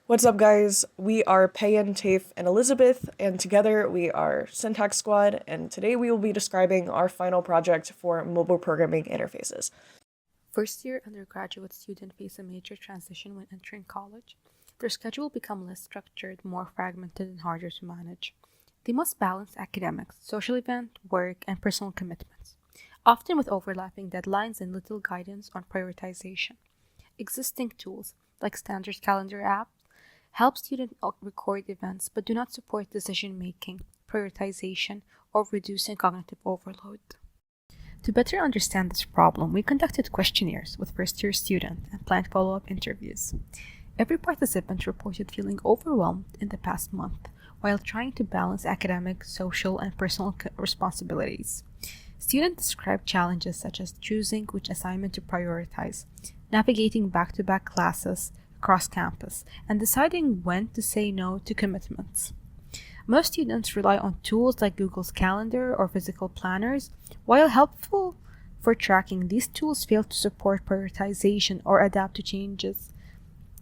What's up, guys? We are Payan, Tafe, and Elizabeth, and together we are Syntax Squad, and today we will be describing our final project for mobile programming interfaces. First-year undergraduate students face a major transition when entering college. Their schedule becomes less structured, more fragmented, and harder to manage. They must balance academics, social event, work, and personal commitments, often with overlapping deadlines and little guidance on prioritization. Existing tools, like standard calendar apps, help students record events but do not support decision-making, prioritization, or reducing cognitive overload. To better understand this problem, we conducted questionnaires with first-year students and planned follow-up interviews. Every participant reported feeling overwhelmed in the past month while trying to balance academic, social, and personal responsibilities. Students described challenges such as choosing which assignment to prioritize, navigating back-to-back classes across campus, and deciding when to say no to commitments. Most students rely on tools like Google's Calendar or physical planners. While helpful for tracking, these tools fail to support prioritization or adapt to changes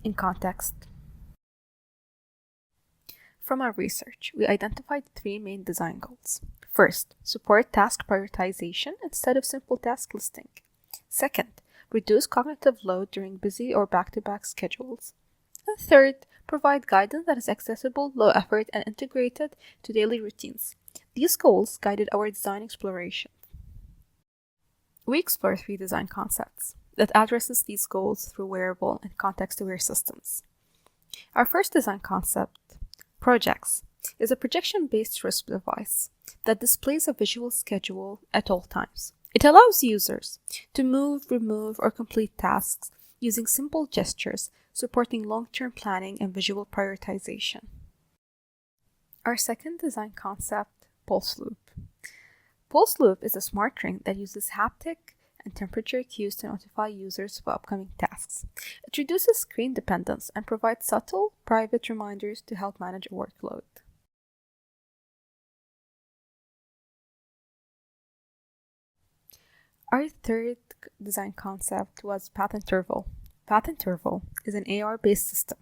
in context. From our research, we identified three main design goals. First, support task prioritization instead of simple task listing. Second, reduce cognitive load during busy or back-to-back schedules. And third, provide guidance that is accessible, low effort, and integrated to daily routines. These goals guided our design exploration. We explore three design concepts that addresses these goals through wearable and context-aware systems. Our first design concept, Projects, is a projection-based wrist device that displays a visual schedule at all times. It allows users to move, remove, or complete tasks using simple gestures, supporting long-term planning and visual prioritization. Our second design concept, Pulse Loop. Pulse Loop is a smart ring that uses haptic and temperature cues to notify users of upcoming tasks. It reduces screen dependence and provides subtle, private reminders to help manage a workload. Our third design concept was Path Interval. Path Interval is an AR-based system.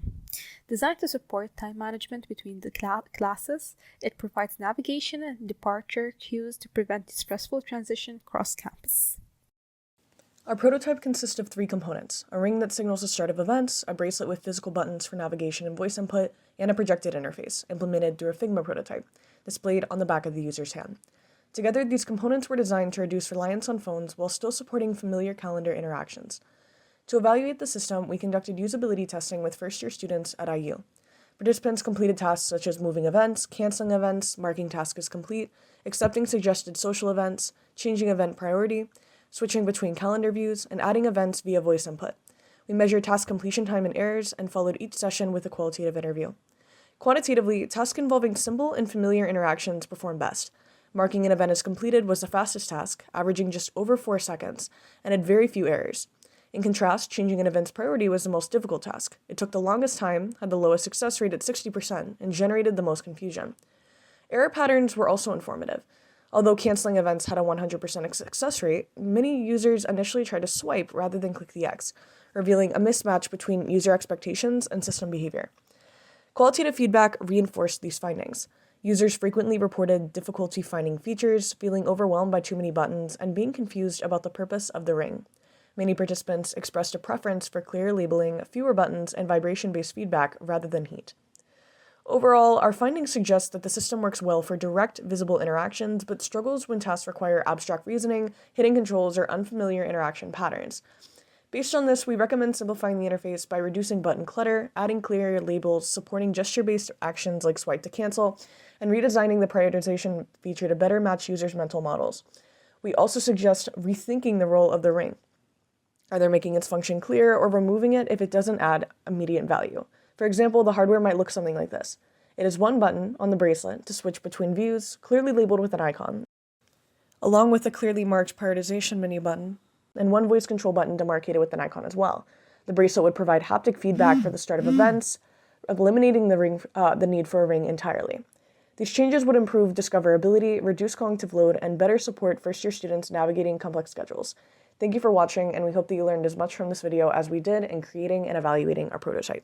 Designed to support time management between the classes, it provides navigation and departure cues to prevent the stressful transition across campus. Our prototype consists of three components: a ring that signals the start of events, a bracelet with physical buttons for navigation and voice input, and a projected interface, implemented through a Figma prototype, displayed on the back of the user's hand. Together, these components were designed to reduce reliance on phones while still supporting familiar calendar interactions. To evaluate the system, we conducted usability testing with first-year students at IU. Participants completed tasks such as moving events, canceling events, marking task as complete, accepting suggested social events, changing event priority, switching between calendar views, and adding events via voice input. We measured task completion time and errors and followed each session with a qualitative interview. Quantitatively, tasks involving simple and familiar interactions performed best. Marking an event as completed was the fastest task, averaging just over 4 seconds, and had very few errors. In contrast, changing an event's priority was the most difficult task. It took the longest time, had the lowest success rate at 60%, and generated the most confusion. Error patterns were also informative. Although canceling events had a 100% success rate, many users initially tried to swipe rather than click the X, revealing a mismatch between user expectations and system behavior. Qualitative feedback reinforced these findings. Users frequently reported difficulty finding features, feeling overwhelmed by too many buttons, and being confused about the purpose of the ring. Many participants expressed a preference for clear labeling, fewer buttons, and vibration-based feedback rather than heat. Overall, our findings suggest that the system works well for direct, visible interactions, but struggles when tasks require abstract reasoning, hidden controls, or unfamiliar interaction patterns. Based on this, we recommend simplifying the interface by reducing button clutter, adding clearer labels, supporting gesture-based actions like swipe to cancel, and redesigning the prioritization feature to better match users' mental models. We also suggest rethinking the role of the ring, either making its function clear or removing it if it doesn't add immediate value. For example, the hardware might look something like this. It is one button on the bracelet to switch between views, clearly labeled with an icon, along with a clearly marked prioritization menu button, and one voice control button demarcated with an icon as well. The bracelet would provide haptic feedback for the start of events, eliminating the need for a ring entirely. These changes would improve discoverability, reduce cognitive load, and better support first-year students navigating complex schedules. Thank you for watching, and we hope that you learned as much from this video as we did in creating and evaluating our prototype.